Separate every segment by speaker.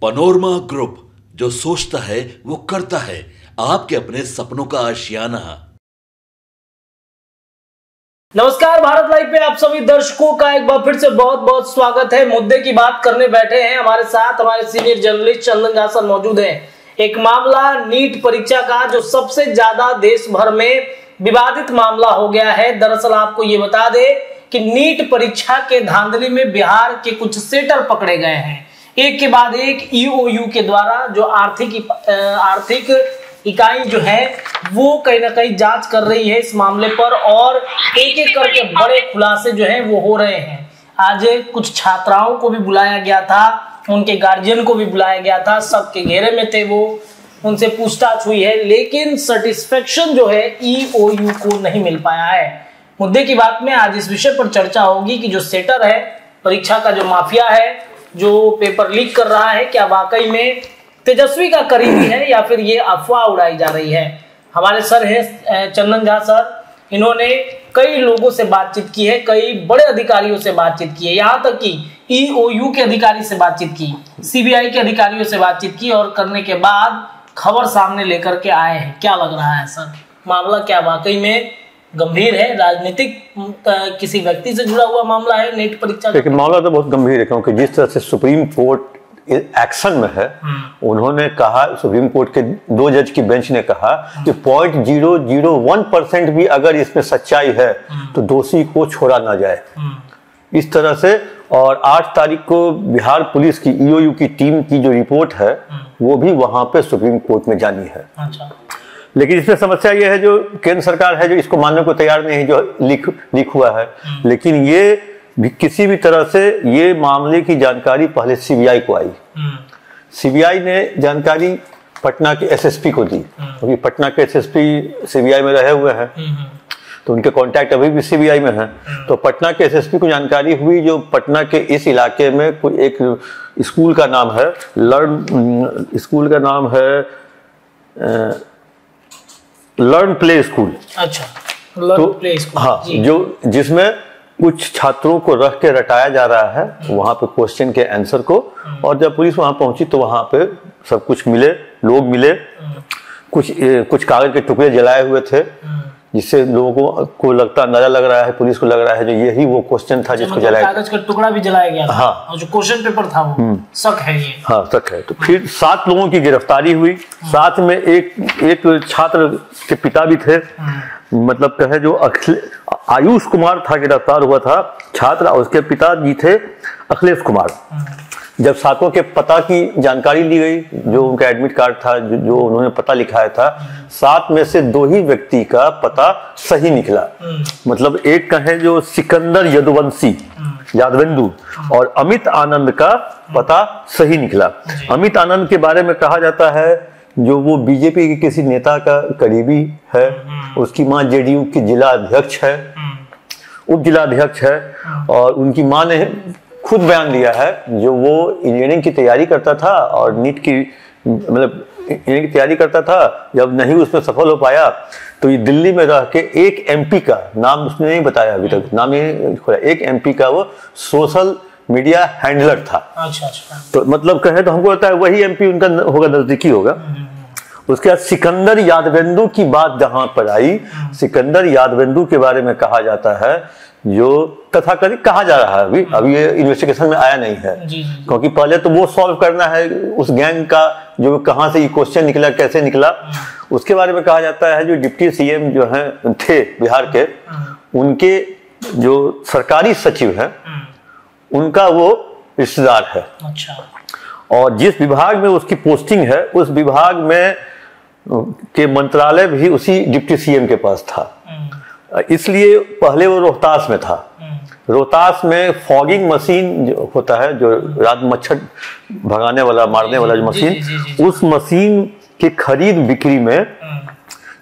Speaker 1: Panorama group, जो सोचता है वो करता है। आपके अपने सपनों का आशियाना।
Speaker 2: नमस्कार, भारत लाइव पे आप सभी दर्शकों का एक बार फिर से बहुत बहुत स्वागत है। मुद्दे की बात करने बैठे हैं। हमारे साथ हमारे senior journalist Chandan Jha sir मौजूद हैं। एक मामला नीट परीक्षा का जो सबसे ज्यादा देश भर में विवादित मामला हो गया है। दरअसल आपको ये बता दे कि नीट परीक्षा के धांधली में बिहार के कुछ सेटर पकड़े गए हैं। एक के बाद एक ईओयू के द्वारा जो आर्थिक इकाई जो है वो कहीं ना कहीं जांच कर रही है इस मामले पर, और एक एक करके बड़े खुलासे जो हैं वो हो रहे हैं। आज कुछ छात्राओं को भी बुलाया गया था, उनके गार्जियन को भी बुलाया गया था, सबके घेरे में थे वो, उनसे पूछताछ हुई है, लेकिन सेटिस्फेक्शन जो है ईओयू को नहीं मिल पाया है। मुद्दे की बात में आज इस विषय पर चर्चा होगी कि जो सेटर है, परीक्षा का जो माफिया है, जो पेपर लीक कर रहा है, क्या वाकई में तेजस्वी का करीबी है या फिर ये अफवाह उड़ाई जा रही है। हमारे सर हैं चंदन झा सर। इन्होंने कई लोगों से बातचीत की है, कई बड़े अधिकारियों से बातचीत की है, यहाँ तक कि ईओयू के अधिकारी से बातचीत की, सीबीआई के अधिकारियों से बातचीत की, और करने के बाद खबर सामने लेकर के आए हैं। क्या लग रहा है सर, मामला क्या वाकई में गंभीर है? राजनीतिक किसी व्यक्ति से जुड़ा हुआ मामला है नीट परीक्षा?
Speaker 3: लेकिन मामला तो बहुत गंभीर है, क्योंकि जिस तरह से सुप्रीम कोर्ट एक्शन में है, उन्होंने कहा, सुप्रीम कोर्ट के 2 जज की बेंच ने कहा कि 0.001% भी अगर इसमें सच्चाई है तो दोषी को छोड़ा ना जाए। इस तरह से, और 8 तारीख को बिहार पुलिस की ईओयू की टीम की जो रिपोर्ट है वो भी वहां पे सुप्रीम कोर्ट में जानी है।
Speaker 2: अच्छा।
Speaker 3: लेकिन इसमें समस्या ये है, जो केंद्र सरकार है जो इसको मानने को तैयार नहीं है, जो लीक हुआ है। लेकिन ये भी किसी भी तरह से ये मामले की जानकारी पहले सीबीआई को आई। सीबीआई ने जानकारी पटना के एसएसपी को दी, क्योंकि पटना के एसएसपी सीबीआई में रहे हुए हैं, तो उनके कांटेक्ट अभी भी सीबीआई में हैं। तो पटना के एसएसपी को जानकारी हुई जो पटना के इस इलाके में कोई एक स्कूल का नाम है, लर्न प्ले स्कूल।
Speaker 2: अच्छा, लर्न प्ले स्कूल।
Speaker 3: हाँ, जो जिसमें कुछ छात्रों को रख के रटाया जा रहा है वहां पे क्वेश्चन के आंसर को। और जब पुलिस वहां पहुंची तो वहां पे सब कुछ मिले, लोग मिले, कुछ कागज के टुकड़े जलाए हुए थे, जिससे लोगों को अंदाजा लग रहा है, पुलिस को लग रहा है जो यही वो क्वेश्चन था जिसको जलाया।
Speaker 2: कागज का टुकड़ा भी जलाया गया था।
Speaker 3: हाँ,
Speaker 2: और जो क्वेश्चन पेपर था वो शक है ये। हाँ,
Speaker 3: शक है। तो फिर 7 लोगों की गिरफ्तारी हुई। साथ में एक छात्र के पिता भी थे, मतलब कहे जो आयुष कुमार था, गिरफ्तार हुआ था छात्र, और उसके पिताजी थे अखिलेश कुमार। जब 7 के पता की जानकारी ली गई, जो उनका एडमिट कार्ड था, जो उन्होंने पता लिखाया था, 7 में से 2 ही व्यक्ति का पता सही निकला। मतलब एक कहे जो सिकंदर यादवेंदु और अमित आनंद का पता सही निकला। अमित आनंद के बारे में कहा जाता है जो वो बीजेपी के किसी नेता का करीबी है, उसकी मां जेडीयू की जिला अध्यक्ष है, उप जिला अध्यक्ष है, और उनकी मां ने खुद बयान दिया है जो वो इंजीनियरिंग की तैयारी करता था और नीट की मतलब इंजीनियरिंग की तैयारी करता था। जब नहीं उसमें सफल हो पाया तो ये दिल्ली में रह के एक एमपी का नाम उसने नहीं बताया, अभी तक नाम नहीं खोला, एक एमपी का वो सोशल मीडिया हैंडलर था।
Speaker 2: अच्छा।
Speaker 3: तो मतलब कहे तो हमको लगता है वही एमपी उनका होगा, नजदीकी होगा। उसके बाद सिकंदर यादवेंदु की बात जहां पर आई, सिकंदर यादवेंदु के बारे में कहा जाता है, जो तथाकथित कहा जा रहा है, अभी ये इन्वेस्टिगेशन में आया नहीं है, क्योंकि पहले तो वो सॉल्व करना है उस गैंग का, जो कहां से ये क्वेश्चन निकला, कैसे निकला। उसके बारे में कहा जाता है जो डिप्टी सीएम जो हैं थे बिहार के, उनके जो सरकारी सचिव हैं उनका वो रिश्तेदार है।
Speaker 2: अच्छा।
Speaker 3: और जिस विभाग में उसकी पोस्टिंग है, उस विभाग में के मंत्रालय भी उसी डिप्टी सीएम के पास था। इसलिए पहले वो रोहतास में था। रोहतास में फॉगिंग मशीन जो होता है, जो रात मच्छर भगाने वाला, मारने वाला जो मशीन, उस मशीन की खरीद बिक्री में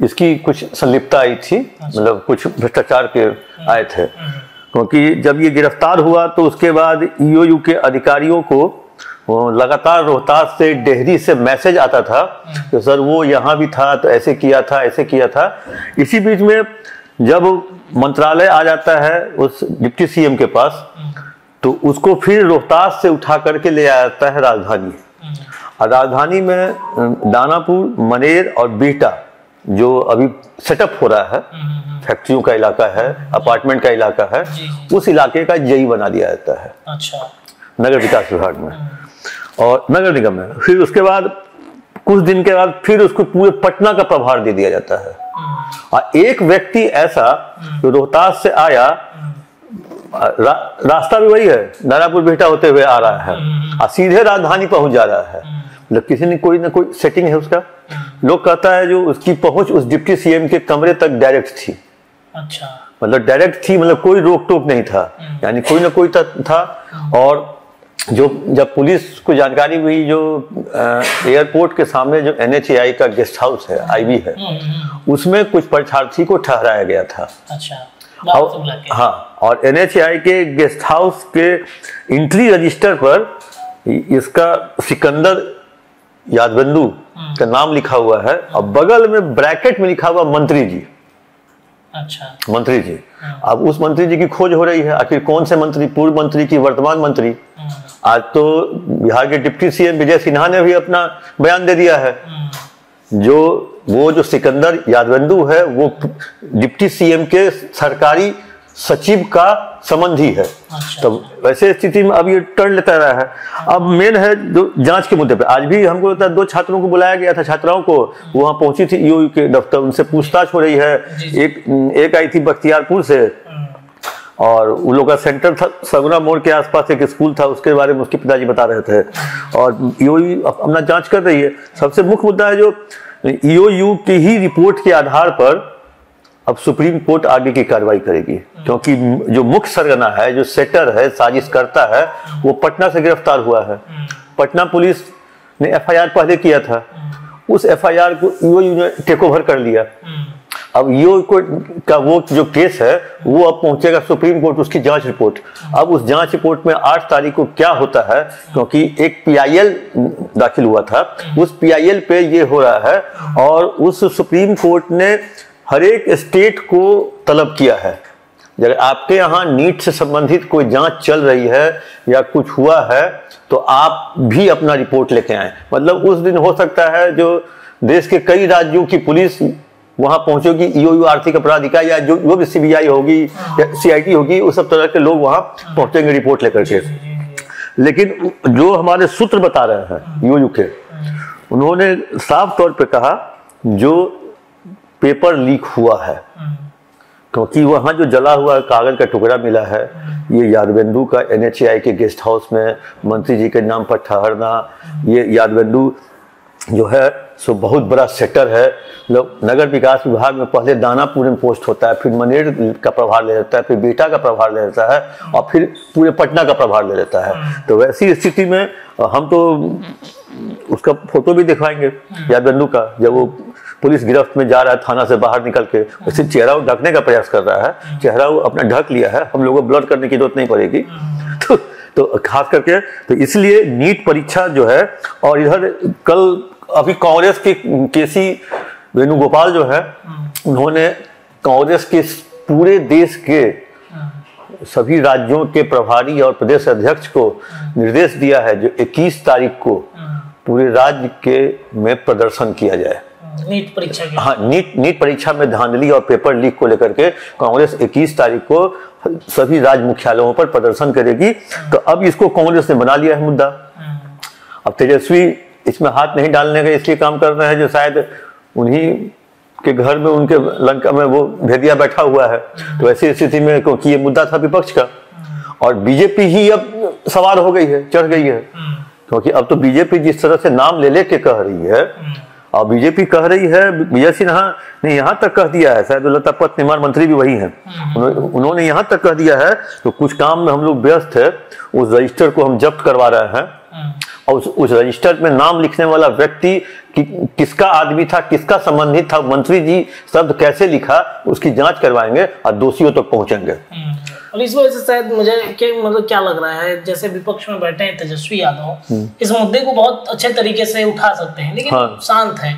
Speaker 3: इसकी कुछ संलिप्तता आई थी, मतलब कुछ भ्रष्टाचार के आए थे। क्योंकि जब ये गिरफ्तार हुआ तो उसके बाद ईओयू के अधिकारियों को लगातार रोहतास से, डेहरी से मैसेज आता था कि सर वो यहाँ भी था तो ऐसे किया था, ऐसे किया था। इसी बीच में जब मंत्रालय आ जाता है उस डिप्टी सीएम के पास, तो उसको फिर रोहतास से उठा करके ले आया जाता है राजधानी। राजधानी में दानापुर, मनेर और बिहटा जो अभी सेटअप हो रहा है, फैक्ट्रियों का इलाका है, अपार्टमेंट का इलाका है, उस इलाके का जेई बना दिया जाता है।
Speaker 2: अच्छा।
Speaker 3: नगर विकास विभाग में और नगर निगम में। फिर उसके बाद कुछ दिन के बाद फिर उसको पूरे पटना का प्रभार दे दिया जाता है। और एक व्यक्ति ऐसा जो रोहतास से आया, रास्ता भी वही है, दानापुर बिहटा होते हुए आ रहा है और सीधे राजधानी पहुंच जा रहा है। मतलब किसी ने कोई ना कोई सेटिंग है उसका। लोग कहता है जो उसकी पहुंच उस डिप्टी सीएम के कमरे तक डायरेक्ट थी। अच्छा। मतलब डायरेक्ट थी, मतलब कोई रोक टोक नहीं था, यानी कोई ना कोई था। और जो जब पुलिस को जानकारी हुई, जो एयरपोर्ट के सामने जो NHAI का गेस्ट हाउस है, IB है, उसमें कुछ परीक्षार्थी को ठहराया गया था। अच्छा। हाँ, और NHAI के गेस्ट हाउस के एंट्री रजिस्टर पर इसका सिकंदर यादवेंदु का नाम लिखा हुआ है और बगल में ब्रैकेट में लिखा हुआ मंत्री जी। अच्छा। मंत्री जी। अब उस मंत्री जी की खोज हो रही है, आखिर कौन से मंत्री, पूर्व मंत्री की वर्तमान मंत्री। आज तो बिहार के डिप्टी सीएम विजय सिन्हा ने भी अपना बयान दे दिया है। जो सिकंदर यादवेंदु है वो डिप्टी सीएम के सरकारी सचिव का संबंधी है। अच्छा। तो वैसे स्थिति में अब ये टर्न लेता रहा है। अब मेन है जो जांच के मुद्दे पे, आज भी हमको लगता है 2 छात्रों को बुलाया गया था, छात्राओं को, वो वहां पहुंची थी EOU के दफ्तर, उनसे पूछताछ हो रही है। एक आई थी बख्तियारपुर से और उन लोगों का सेंटर था सगुना मोड़ के आसपास, एक स्कूल था, उसके बारे में उसके पिताजी बता रहे थे और EOU अपना जांच कर रही है। सबसे मुख्य मुद्दा है जो EOU की ही रिपोर्ट के आधार पर अब सुप्रीम कोर्ट आगे की कार्रवाई करेगी, क्योंकि जो मुख्य सरगना है, जो सेटर है, साजिश करता है, वो पटना से गिरफ्तार हुआ है। पटना पुलिस ने FIR पहले किया था, उस FIR को EOU ने टेक ओवर कर लिया। अब EOU का वो जो केस है वो अब पहुंचेगा सुप्रीम कोर्ट, उसकी जांच रिपोर्ट। अब उस जांच रिपोर्ट में 8 तारीख को क्या होता है, क्योंकि एक PIL दाखिल हुआ था, उस PIL पे ये हो रहा है और उस सुप्रीम कोर्ट ने हर एक स्टेट को तलब किया है, अगर आपके यहाँ नीट से संबंधित कोई जांच चल रही है या कुछ हुआ है तो आप भी अपना रिपोर्ट लेके आए। मतलब उस दिन हो सकता है जो देश के कई राज्यों की पुलिस वहां पहुंचेगी, EOU आर्थिक अपराध इकाई या जो भी CBI होगी या CID होगी, उस सब तरह के लोग वहां पहुंचेंगे रिपोर्ट लेकर के। लेकिन जो हमारे सूत्र बता रहे हैं EOU के, उन्होंने साफ तौर पे कहा जो पेपर लीक हुआ है, क्योंकि वहां जो जला हुआ कागज का टुकड़ा मिला है, ये यादवेंदु का NHAI के गेस्ट हाउस में मंत्री जी के नाम पर ठहरना, ये यादवेंदु जो है सो बहुत बड़ा सेक्टर है। नगर विकास विभाग में पहले दानापुर में पोस्ट होता है, फिर मनेर का प्रभार ले लेता है, फिर बिहटा का प्रभार ले लेता है और फिर पूरे पटना का प्रभार ले लेता है। तो वैसी स्थिति में हम तो उसका फोटो भी दिखवाएंगे यादवेंदु का, जब वो पुलिस गिरफ्त में जा रहा है थाना से बाहर निकल के, वैसे चेहरा वो ढकने का प्रयास कर रहा है, चेहरा वो अपना ढक लिया है, हम लोगों को ब्लर करने की जरूरत नहीं पड़ेगी। तो खास करके तो इसलिए नीट परीक्षा जो है, और इधर कल अभी कांग्रेस के केसी वेणुगोपाल जो है, उन्होंने कांग्रेस के पूरे देश के सभी राज्यों के प्रभारी और प्रदेश अध्यक्ष को निर्देश दिया है जो 21 तारीख को पूरे राज्य के में प्रदर्शन किया जाए
Speaker 2: नीट परीक्षा के।
Speaker 3: हाँ, नीट परीक्षा में धांधली और पेपर लीक को लेकर के कांग्रेस 21 तारीख को सभी राज्य मुख्यालयों पर प्रदर्शन करेगी। तो अब इसको कांग्रेस ने बना लिया है मुद्दा। अब तेजस्वी इसमें हाथ नहीं डालने का इसलिए काम कर रहे हैं जो शायद उन्हीं के घर में उनके लंका में वो भेदिया बैठा हुआ है। तो ऐसी स्थिति में, क्योंकि ये मुद्दा था विपक्ष का और बीजेपी ही अब सवार हो गई है, चढ़ गई है, क्योंकि अब तो बीजेपी जिस तरह से नाम ले लेके कह रही है, और बीजेपी कह रही है, विजय सिन्हा ने यहाँ तक कह दिया है, शायद लता पथ निर्माण मंत्री भी वही हैं, उन्होंने यहाँ तक कह दिया है तो कुछ काम में हम लोग व्यस्त है, उस रजिस्टर को हम जब्त करवा रहे हैं और उस रजिस्टर में नाम लिखने वाला व्यक्ति किसका आदमी था, किसका संबंधित था, मंत्री जी शब्द कैसे लिखा, उसकी जांच करवाएंगे और दोषियों तक पहुंचेंगे।
Speaker 2: और इस वजह से शायद मुझे क्या लग रहा है, जैसे विपक्ष में बैठे हैं तेजस्वी यादव, इस मुद्दे को बहुत अच्छे तरीके से उठा सकते हैं, लेकिन शांत है,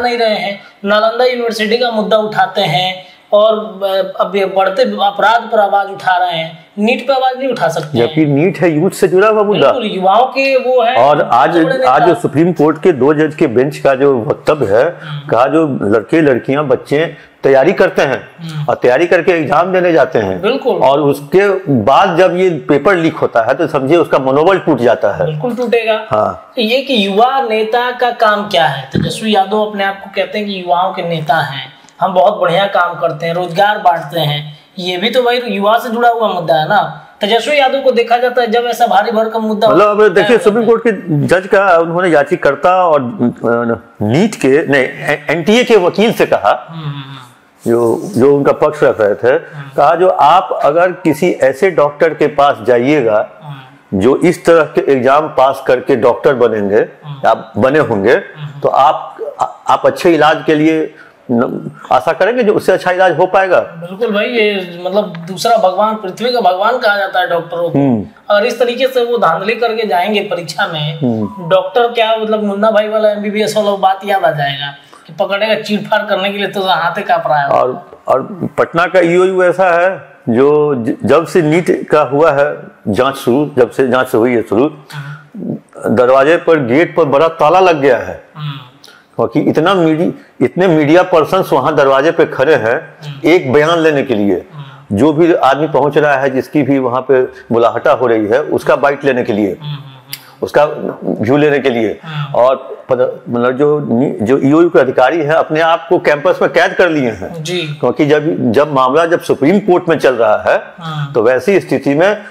Speaker 2: नहीं रहे हैं। नालंदा यूनिवर्सिटी का मुद्दा उठाते हैं, और अब ये बढ़ते अपराध पर आवाज उठा रहे हैं, नीट पे आवाज नहीं उठा सकते हैं।
Speaker 3: जबकि नीट है यूथ से जुड़ा हुआ मुद्दा,
Speaker 2: युवाओं के वो है।
Speaker 3: और आज जो सुप्रीम कोर्ट के 2 जज के बेंच का जो वक्तव्य है, कहा जो लड़के लड़कियां बच्चे तैयारी करते हैं और तैयारी करके एग्जाम देने जाते हैं,
Speaker 2: बिल्कुल,
Speaker 3: और उसके बाद जब ये पेपर लीक होता है तो समझिए उसका मनोबल टूट जाता है।
Speaker 2: बिल्कुल टूटेगा।
Speaker 3: हाँ,
Speaker 2: ये कि युवा नेता का काम क्या है? तेजस्वी यादव अपने आप को कहते हैं कि युवाओं के नेता हैं, हम बहुत बढ़िया काम करते हैं, रोजगार बांटते हैं। ये भी तो भाई युवा से जुड़ा हुआ मुद्दा है ना। तेजस्वी यादव को देखा जाता है जब ऐसा भारी भरकम मुद्दा,
Speaker 3: मतलब अब देखिए सुप्रीम कोर्ट के जज का उन्होंने याचिकाकर्ता और नीट के नहीं एनटीए के वकील से कहा, जो उनका पक्ष रख रहे थे, कहा जो आप अगर किसी ऐसे डॉक्टर के पास जाइएगा जो इस तरह के एग्जाम पास करके डॉक्टर बनेंगे, आप बने होंगे, तो आप अच्छे इलाज के लिए आशा करेंगे जो उससे अच्छा इलाज हो पाएगा।
Speaker 2: बिल्कुल भाई, ये मतलब दूसरा भगवान, पृथ्वी का भगवान कहा जाता है डॉक्टरों को। और इस तरीके से वो धांधली करके जाएंगे परीक्षा में, डॉक्टर क्या मतलब मुन्ना भाई वाला MBBS वाला बात याद आ जाएगा कि पकड़ेगा चीरफाड़ करने के लिए तो हाथे कांप रहा है।
Speaker 3: और पटना का EOU ऐसा है जो जब से नीट का हुआ है जांच शुरू, जब से जांच हुई है शुरू, दरवाजे पर गेट पर बड़ा ताला लग गया है, क्योंकि इतने मीडिया पर्सन्स वहां दरवाजे पे खड़े हैं एक बयान लेने के लिए। जो भी आदमी पहुंच रहा है, जिसकी भी वहां पे मुलाहटा हो रही है, उसका बाइट लेने के लिए, उसका व्यू लेने के लिए। और मतलब जो EOU के अधिकारी हैं अपने आप को कैंपस में कैद कर लिए हैं
Speaker 2: जी।
Speaker 3: क्योंकि जब मामला सुप्रीम कोर्ट में चल रहा है, तो वैसी स्थिति में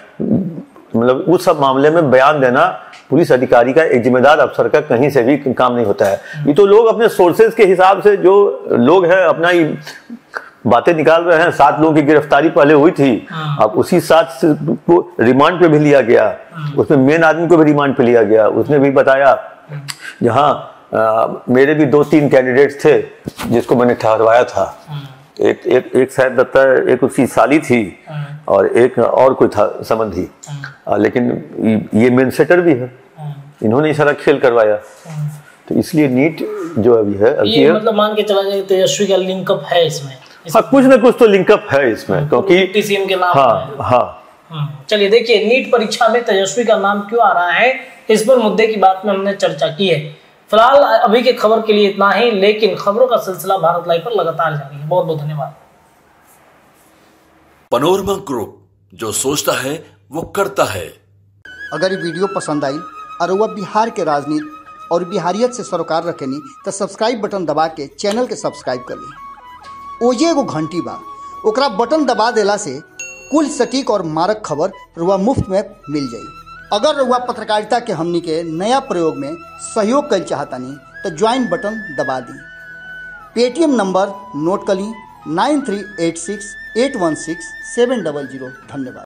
Speaker 3: मतलब उस सब मामले में बयान देना पुलिस अधिकारी का, एक जिम्मेदार अफसर का कहीं से भी काम नहीं होता है। ये तो लोग अपने सोर्सेज के हिसाब से, जो लोग हैं अपना ही बातें निकाल रहे हैं। 7 लोगों की गिरफ्तारी पहले हुई थी, अब उसी 7 को रिमांड पे भी लिया गया, उसमें मेन आदमी को भी रिमांड पे लिया गया। उसने भी बताया जहाँ मेरे भी 2-3 कैंडिडेट्स थे जिसको मैंने ठहरवाया था, एक शायद लगता है एक उसकी साली थी और एक और कोई था संबंधी, लेकिन ये मेन सेटर भी है, इन्होंने सारा खेल करवाया। तो इसलिए नीट जो अभी है,
Speaker 2: ये मतलब मान के चला जाए तेजस्वी का लिंकअप है इसमें।
Speaker 3: हाँ, कुछ ना कुछ तो लिंकअप है इसमें, क्योंकि
Speaker 2: TCM के नाम।
Speaker 3: हाँ।
Speaker 2: चलिए देखिए, नीट परीक्षा में तेजस्वी का नाम क्यों आ रहा है, इस पर मुद्दे की बात में हमने चर्चा की है। फिलहाल अभी के खबर के लिए इतना ही, लेकिन खबरों का सिलसिला भारत लाइव पर लगातार जारी है। बहुत बहुत धन्यवाद।
Speaker 1: पनोरमा ग्रुप, जो सोचता है वो करता है।
Speaker 4: अगर ये वीडियो पसंद आई और वह बिहार के राजनीति और बिहारियत से सरोकार रखेनी तो सब्सक्राइब बटन दबा के चैनल के सब्सक्राइब कर ली। ओजे एगो घंटी बा, ओकरा बटन दबा देला से कुल सटीक और मारक खबर रुआ मुफ्त में मिल जाई। अगर रुआ पत्रकारिता के हमनी के नया प्रयोग में सहयोग कर चाहतानी तो ज्वाइन बटन दबा दी। पेटीएम नंबर नोट कर ली 9386816700। धन्यवाद।